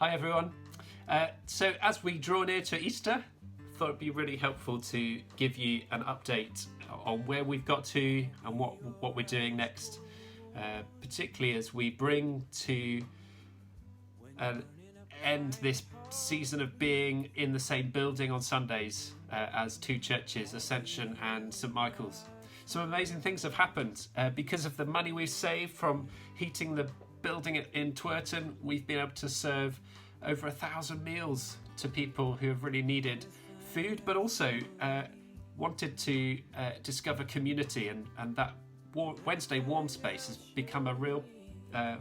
Hi everyone. So as we draw near to Easter, I thought it'd be really helpful to give you an update on where we've got to and what we're doing next, particularly as we bring to an end this season of being in the same building on Sundays as two churches, Ascension and St Michael's. Some amazing things have happened because of the money we've saved from heating the building in Twerton. We've been able to serve over 1,000 meals to people who have really needed food, but also wanted to discover community, and that Wednesday warm space has become a real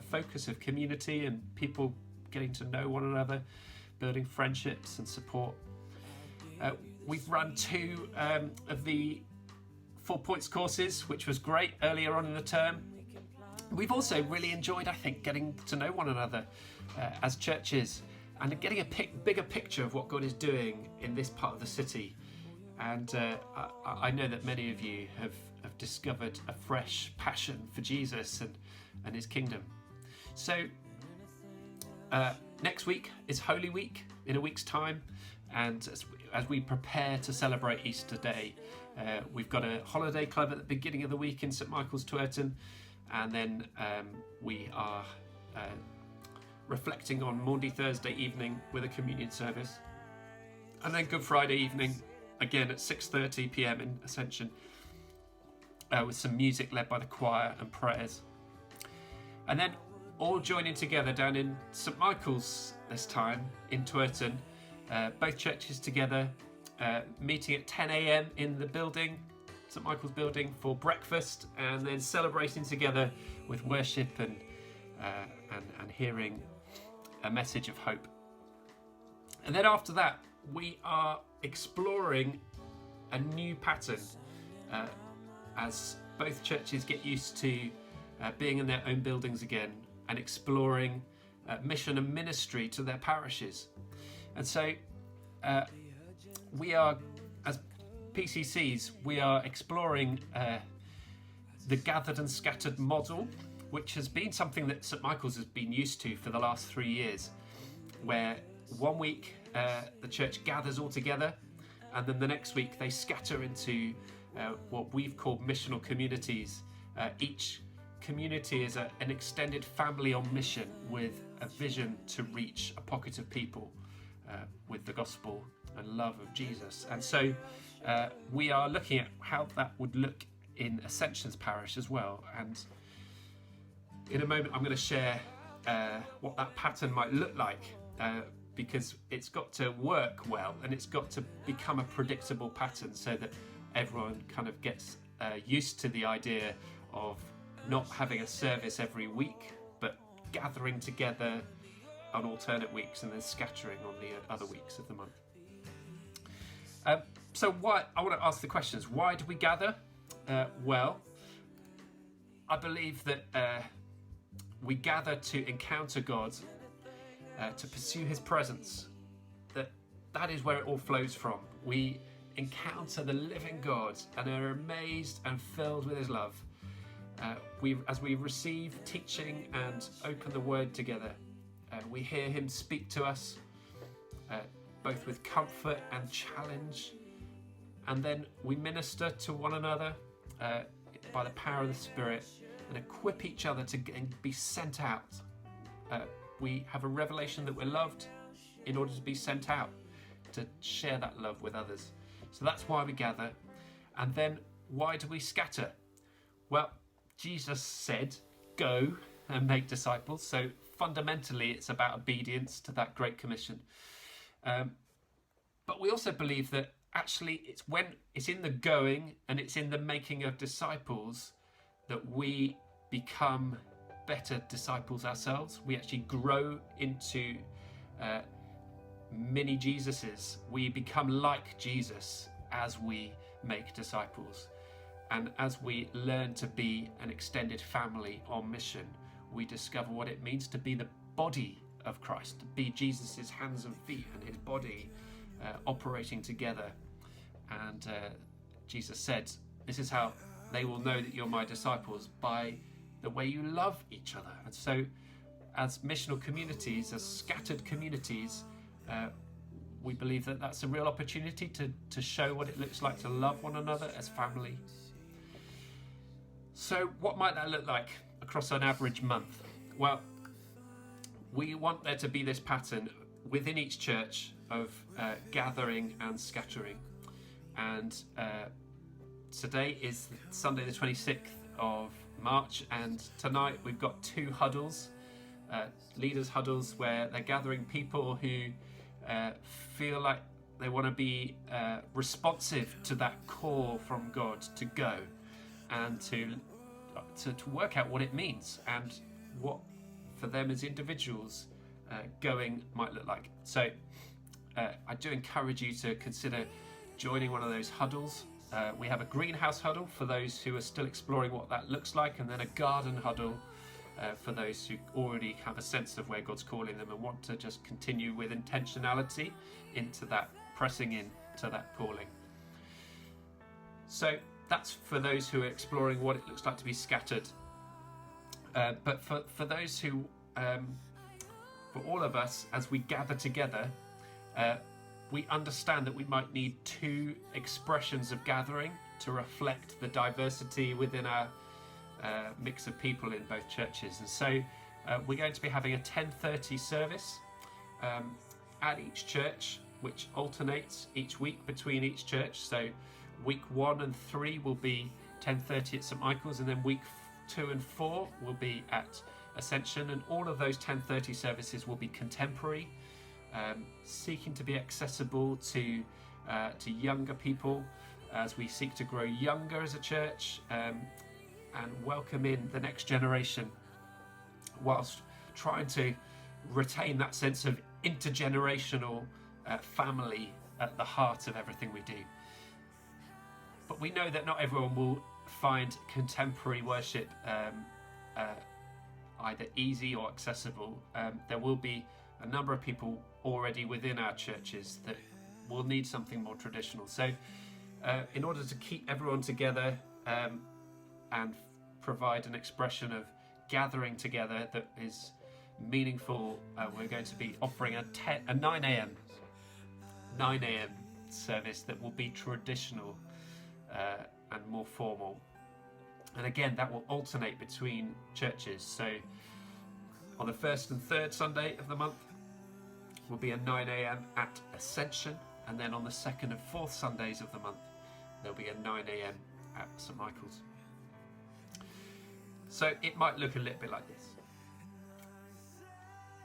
focus of community and people getting to know one another, building friendships and support. We've run two of the 4 Points courses, which was great earlier on in the term. We've also really enjoyed, I think, getting to know one another as churches and getting a bigger picture of what God is doing in this part of the city. And I know that many of you have discovered a fresh passion for Jesus and his kingdom. So next week is Holy Week in a week's time, and as we prepare to celebrate Easter Day, we've got a holiday club at the beginning of the week in St Michael's Twerton, and then we are reflecting on Maundy Thursday evening with a communion service, and then Good Friday evening again at 6:30 p.m. in Ascension with some music led by the choir and prayers, and then all joining together down in St Michael's this time in Twerton, both churches together, meeting at 10 a.m. in the building, St Michael's building, for breakfast, and then celebrating together with worship and hearing a message of hope. And then after that, we are exploring a new pattern as both churches get used to being in their own buildings again and exploring mission and ministry to their parishes. And so we are, as PCCs, we are exploring the gathered and scattered model, which has been something that St Michael's has been used to for the last 3 years, where one week the church gathers all together, and then the next week they scatter into what we've called missional communities. Each community is an extended family on mission with a vision to reach a pocket of people with the gospel and love of Jesus. And so we are looking at how that would look in Ascension's parish as well. And in a moment I'm going to share what that pattern might look like, because it's got to work well and it's got to become a predictable pattern so that everyone kind of gets used to the idea of not having a service every week, but gathering together on alternate weeks and then scattering on the other weeks of the month. So why, I want to ask the questions. Why do we gather? Well, I believe that we gather to encounter God, to pursue his presence. That is where it all flows from. We encounter the living God and are amazed and filled with his love. As we receive teaching and open the word together, we hear him speak to us, both with comfort and challenge, and then we minister to one another by the power of the Spirit and equip each other to be sent out. We have a revelation that we're loved in order to be sent out, to share that love with others. So that's why we gather. And then why do we scatter? Well, Jesus said, go and make disciples. So fundamentally, it's about obedience to that Great Commission. But we also believe that actually it's when it's in the going and it's in the making of disciples that we become better disciples ourselves. We actually grow into mini Jesuses. We become like Jesus as we make disciples. And as we learn to be an extended family on mission, we discover what it means to be the body of Christ, to be Jesus's hands and feet and his body operating together. And Jesus said, this is how they will know that you're my disciples, by the way you love each other. And so as missional communities, as scattered communities, we believe that that's a real opportunity to show what it looks like to love one another as family. So what might that look like across an average month? Well, we want there to be this pattern within each church of gathering and scattering. And today is Sunday the 26th of March, and tonight we've got 2 huddles, leaders huddles, where they're gathering people who feel like they want to be responsive to that call from God to go and to work out what it means and what for them as individuals going might look like. So I do encourage you to consider joining one of those huddles. We have a greenhouse huddle for those who are still exploring what that looks like, and then a garden huddle for those who already have a sense of where God's calling them and want to just continue with intentionality into that, pressing in to that calling. So that's for those who are exploring what it looks like to be scattered. But for those who, for all of us, as we gather together, we understand that we might need 2 expressions of gathering to reflect the diversity within our mix of people in both churches. And so we're going to be having a 10:30 service at each church, which alternates each week between each church. So week 1 and 3 will be 10:30 at St Michael's, and then week 2 and 4 will be at Ascension. And all of those 10:30 services will be contemporary, seeking to be accessible to younger people as we seek to grow younger as a church, and welcome in the next generation, whilst trying to retain that sense of intergenerational family at the heart of everything we do. But we know that not everyone will find contemporary worship either easy or accessible. There will be a number of people already within our churches that will need something more traditional. So in order to keep everyone together and provide an expression of gathering together that is meaningful, we're going to be offering a 9 a.m. service that will be traditional and more formal. And again, that will alternate between churches. So on the 1st and 3rd Sunday of the month will be a 9 a.m. at Ascension, and then on the 2nd and 4th Sundays of the month there'll be a 9 a.m. at St Michael's. So it might look a little bit like this.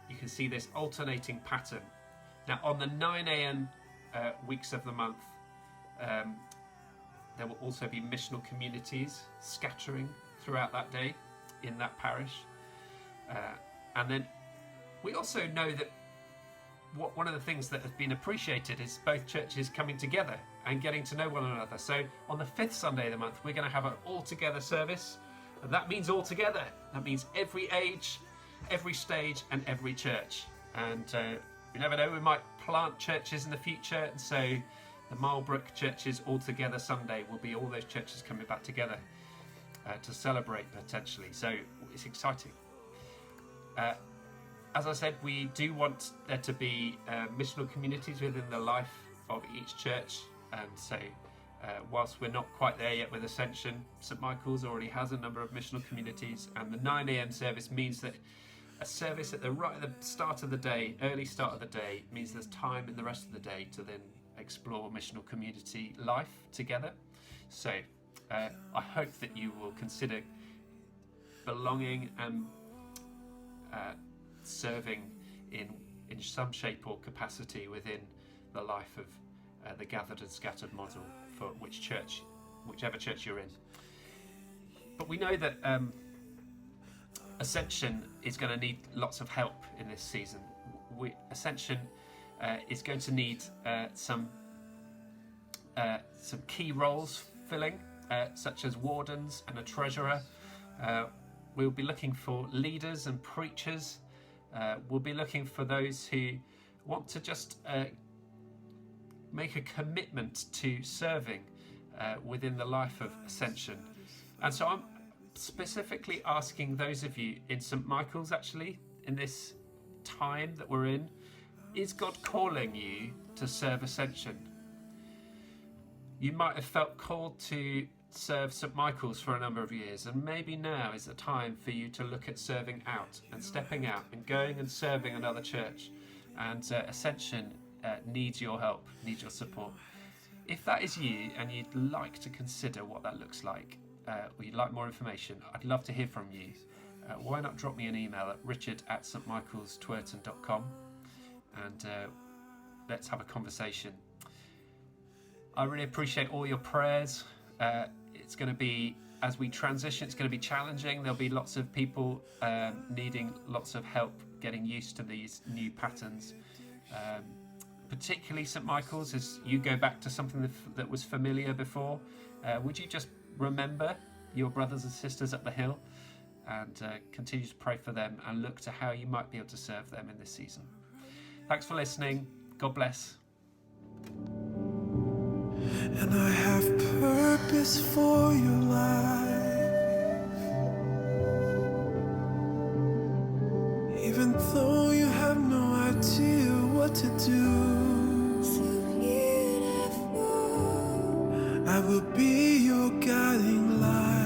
You can see this alternating pattern. Now on the 9 a.m. Weeks of the month, there will also be missional communities scattering throughout that day in that parish. And then we also know that one of the things that has been appreciated is both churches coming together and getting to know one another. So on the 5th Sunday of the month, we're going to have an all-together service. And that means all together. That means every age, every stage, and every church. And you never know, we might plant churches in the future. And so the Marlbrook Churches All Together Sunday will be all those churches coming back together to celebrate potentially. So it's exciting. As I said, we do want there to be missional communities within the life of each church. And so whilst we're not quite there yet with Ascension, St Michael's already has a number of missional communities, and the 9 a.m. service means that a service at the start of the day, early start of the day, means there's time in the rest of the day to then explore missional community life together. So I hope that you will consider belonging and serving in some shape or capacity within the life of the gathered and scattered model for whichever church you're in. But we know that Ascension is going to need lots of help in this season. Ascension is going to need some key roles filling, such as wardens and a treasurer. We'll be looking for leaders and preachers. We'll be looking for those who want to just make a commitment to serving within the life of Ascension. And so I'm specifically asking those of you in St Michael's, actually, in this time that we're in? Is God calling you to serve Ascension? You might have felt called to serve St Michael's for a number of years, and maybe now is the time for you to look at serving out and stepping out and going and serving another church. And Ascension needs your help, needs your support. If that is you and you'd like to consider what that looks like, or you'd like more information, I'd love to hear from you. Why not drop me an email at richard@stmichaelstwerton.com, and let's have a conversation. I really appreciate all your prayers. It's going to be, as we transition, it's going to be challenging. There'll be lots of people needing lots of help getting used to these new patterns. Particularly St Michael's, as you go back to something that was familiar before. Would you just remember your brothers and sisters up the hill and continue to pray for them and look to how you might be able to serve them in this season. Thanks for listening. God bless. And I have purpose for your life, even though you have no idea what to do. So beautiful. I will be your guiding light.